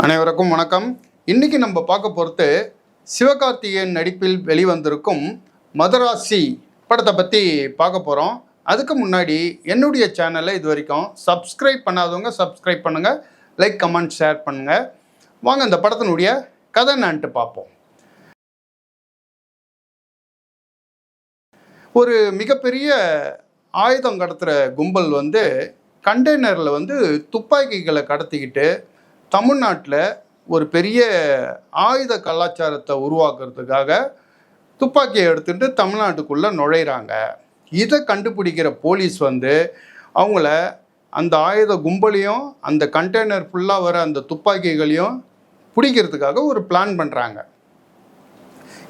அனைவருக்கும் வணக்கம். இன்னைக்கு நம்ம பார்க்க போகிறது சிவகார்த்திகேயன் நடிப்பில் வெளிவந்திருக்கும் மதராசி படத்தை பற்றி பார்க்க போகிறோம். அதுக்கு முன்னாடி என்னுடைய சேனலை இது வரைக்கும் சப்ஸ்கிரைப் பண்ணாதவங்க சப்ஸ்கிரைப் பண்ணுங்கள், லைக் கமெண்ட் ஷேர் பண்ணுங்கள். வாங்க இந்த படத்தினுடைய கதை என்னான்ட்டு பார்ப்போம். ஒரு மிகப்பெரிய ஆயுதம் கடத்துகிற கும்பல் கண்டெய்னரில் துப்பாக்கிகளை கடத்திக்கிட்டு தமிழ்நாட்டில் ஒரு பெரிய ஆயுத கலாச்சாரத்தை உருவாக்குறதுக்காக துப்பாக்கியை எடுத்துகிட்டு தமிழ்நாட்டுக்குள்ளே நுழையிறாங்க. இதை கண்டுபிடிக்கிற போலீஸ் அவங்கள அந்த ஆயுத கும்பலையும் அந்த கண்டெய்னர் ஃபுல்லாக வர அந்த துப்பாக்கிகளையும் பிடிக்கிறதுக்காக ஒரு பிளான் பண்ணுறாங்க.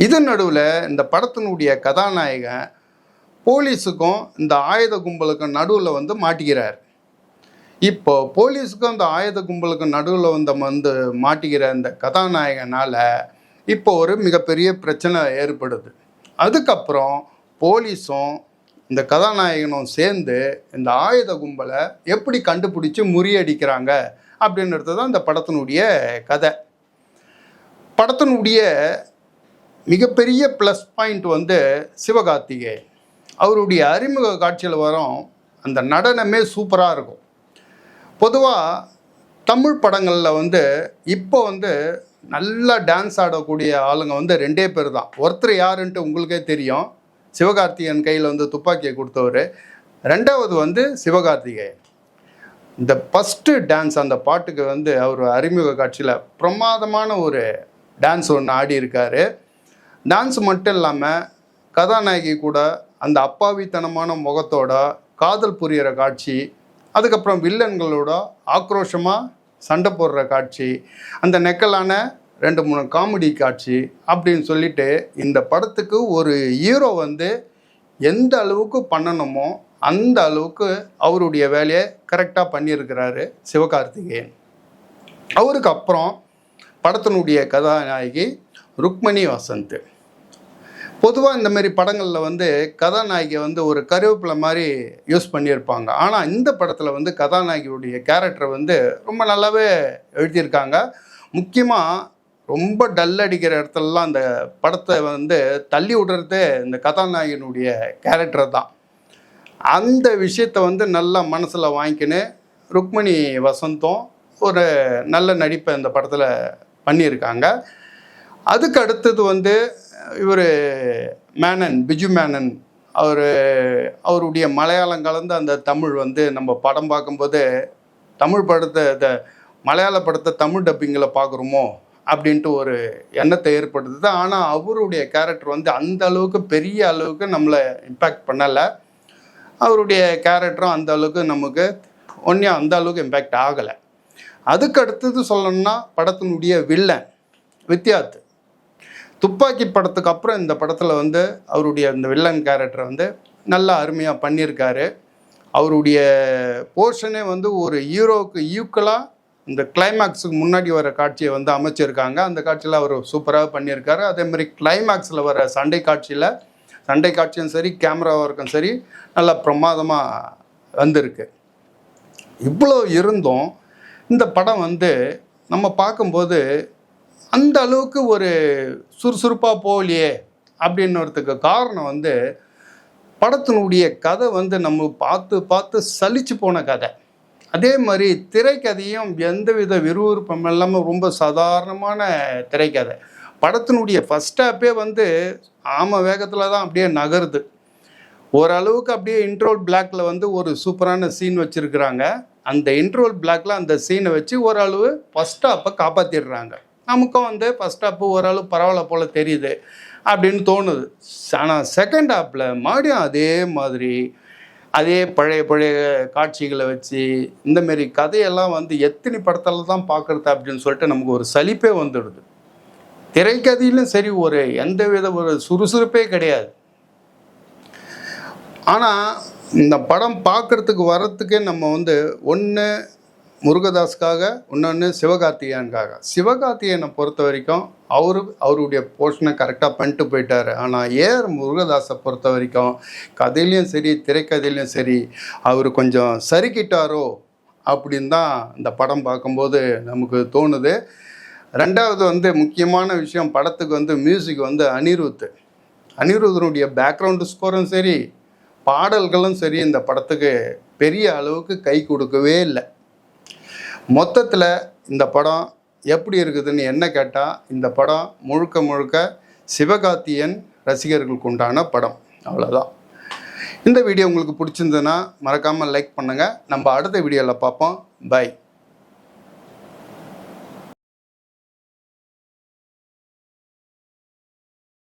இதன் நடுவில் இந்த படத்தினுடைய கதாநாயகன் போலீஸுக்கும் இந்த ஆயுத கும்பலுக்கும் நடுவில் மாட்டிக்கிறார். இப்போ போலீஸுக்கும் அந்த ஆயுத கும்பலுக்கும் நடுவில் மாட்டிக்கிற இந்த கதாநாயகனால் இப்போ ஒரு மிகப்பெரிய பிரச்சனை ஏற்படுது. அதுக்கப்புறம் போலீஸும் இந்த கதாநாயகனும் சேர்ந்து இந்த ஆயுத கும்பலை எப்படி கண்டுபிடிச்சி முறியடிக்கிறாங்க அப்படின்றது தான் இந்த படத்தினுடைய கதை. படத்தினுடைய மிகப்பெரிய ப்ளஸ் பாயிண்ட் சிவகார்த்திகேயன். அவருடைய அறிமுக காட்சியில் வரும் அந்த நடனமே சூப்பராக இருக்கும். பொதுவாக தமிழ் படங்களில் இப்போ நல்லா டான்ஸ் ஆடக்கூடிய ஆளுங்க ரெண்டே பேர் தான். ஒருத்தர் யாருன்ட்டு உங்களுக்கே தெரியும், சிவகார்த்திகேயன் கையில் துப்பாக்கியை கொடுத்தவர். ரெண்டாவது சிவகார்த்திகேயன். இந்த ஃபஸ்ட்டு டான்ஸ் அந்த பாட்டுக்கு அவர் அறிமுக காட்சியில் பிரமாதமான ஒரு டான்ஸ் ஒன்று ஆடி இருக்கார். டான்ஸ் மட்டும் இல்லாமல் கதாநாயகி கூட அந்த அப்பாவித்தனமான முகத்தோட காதல் புரிகிற காட்சி, அதுக்கப்புறம் வில்லன்களோட ஆக்ரோஷமாக சண்டை போடுற காட்சி, அந்த நெக்கலான 2-3 காமெடி காட்சி அப்படின்னு சொல்லிட்டு இந்த படத்துக்கு ஒரு ஹீரோ எந்த அளவுக்கு பண்ணணுமோ அந்த அளவுக்கு அவருடைய வேலையை கரெக்டாக பண்ணியிருக்கிறாரு சிவகார்த்திகேயன். அவருக்கு அப்புறம் படத்தினுடைய கதாநாயகி ருக்மணி வசந்த். பொதுவாக இந்தமாரி படங்களில் கதாநாயகி ஒரு கருவேப்பிலை மாதிரி யூஸ் பண்ணியிருப்பாங்க. ஆனால் இந்த படத்தில் கதாநாயகியுடைய கேரக்டரை ரொம்ப நல்லாவே எழுதியிருக்காங்க. முக்கியமாக ரொம்ப டல் அடிக்கிற இடத்துலலாம் அந்த படத்தை தள்ளி விடுறதே இந்த கதாநாயகனுடைய கேரக்டர் தான். அந்த விஷயத்தை நல்லா மனசில் வாங்கிக்கின்னு ருக்மணி வசந்தும் ஒரு நல்ல நடிப்பை இந்த படத்தில் பண்ணியிருக்காங்க. அதுக்கு அடுத்தது இவர் மேனன், பிஜு மேனன், அவருடைய மலையாளம் கலந்த அந்த தமிழ் நம்ம படம் பார்க்கும்போது தமிழ் படத்தை மலையாள படத்தை தமிழ் டப்பிங்கில் பார்க்குறோமோ அப்படின்ட்டு ஒரு எண்ணத்தை ஏற்படுத்துது. ஆனால் அவருடைய கேரக்டர் அந்த அளவுக்கு பெரிய அளவுக்கு நம்மளை இம்பேக்ட் பண்ணலை. அவருடைய கேரக்டரும் அந்த அளவுக்கு நமக்கு ஒன்றும் அந்த அளவுக்கு இம்பேக்ட் ஆகலை. அதுக்கு அடுத்தது சொல்லணும்னா படத்தினுடைய வில்லன் வித்யார்த். துப்பாக்கி படத்துக்கு அப்புறம் இந்த படத்தில் அவருடைய இந்த வில்லன் கேரக்டரை நல்லா அருமையாக பண்ணியிருக்காரு. அவருடைய போர்ஷனே ஒரு ஹீரோவுக்கு ஈக்குவலாக இந்த கிளைமேக்ஸுக்கு முன்னாடி வர காட்சியை அமைச்சிருக்காங்க. அந்த காட்சியில் அவர் சூப்பராக பண்ணியிருக்காரு. அதேமாதிரி கிளைமேக்ஸில் வர சண்டை காட்சியும் சரி, கேமரா ஒர்க்கும் சரி, நல்லா பிரமாதமாக வந்திருக்கு. இவ்வளோ இருந்தும் இந்த படம் நம்ம பார்க்கும்போது அந்த அளவுக்கு ஒரு சுறுசுறுப்பாக போகலையே அப்படின்னுறதுக்கு காரணம் படத்தினுடைய கதை நம்ம பார்த்து சலிச்சு போன கதை. அதே மாதிரி திரைக்கதையும் எந்தவித விறுவிறுப்பும் இல்லாமல் ரொம்ப சாதாரணமான திரைக்கதை. படத்தினுடைய ஃபஸ்ட் ஹாப்பே ஆம வேகத்தில் தான் அப்படியே நகருது. ஓரளவுக்கு அப்படியே இன்ட்ரோல் பிளாக்ல ஒரு சூப்பரான சீன் வச்சுருக்குறாங்க. அந்த இன்ட்ரோல் பிளாக்ல அந்த சீனை வச்சு ஓரளவு ஃபஸ்ட் ஹாப்பை காப்பாற்றிடுறாங்க. நமக்கும் ஃபஸ்ட் ஹாப்பு ஓரளவு பரவாயில்ல போல் தெரியுது அப்படின்னு தோணுது. ஆனால் செகண்ட் ஹாப்பில் மறுபடியும் அதே மாதிரி அதே பழைய காட்சிகளை வச்சு இந்தமாரி கதையெல்லாம் எத்தனை படத்தில் தான் பார்க்குறது அப்படின்னு சொல்லிட்டு நமக்கு ஒரு சலிப்பே வந்துடுது. திரைக்கதையிலும் சரி ஒரு எந்தவித ஒரு சுறுசுறுப்பே கிடையாது. ஆனால் இந்த படம் பார்க்குறதுக்கு வர்றதுக்கே நம்ம ஒன்று முருகதாஸ்க்காக, இன்னொன்று சிவகார்த்திகேயனுக்காக. சிவகார்த்திகேயனை பொறுத்த வரைக்கும் அவருடைய போர்ஷனை கரெக்டாக பண்ணிட்டு போயிட்டார். ஆனால் முருகதாஸை பொறுத்த வரைக்கும் கதையிலையும் சரி திரைக்கதையிலையும் சரி அவர் கொஞ்சம் சரிக்கிட்டாரோ அப்படின்னு தான் இந்த படம் பார்க்கும்போது நமக்கு தோணுது. ரெண்டாவது வந்து முக்கியமான விஷயம், படத்துக்கு வந்து மியூசிக் வந்து அனிருத்தனுடைய பேக்ரவுண்டு ஸ்கோரும் சரி, பாடல்களும் சரி இந்த படத்துக்கு பெரிய அளவுக்கு கை கொடுக்கவே இல்லை. மொத்தத்தில் இந்த படம் எப்படி இருக்குதுன்னு என்ன கேட்டால், இந்த படம் முழுக்க முழுக்க சிவகார்த்திகேயன் ரசிகர்களுக்கு உண்டான படம், அவ்வளோதான். இந்த வீடியோ உங்களுக்கு பிடிச்சிருந்ததுன்னா மறக்காமல் லைக் பண்ணுங்கள். நம்ம அடுத்த வீடியோவில் பார்ப்போம். பை.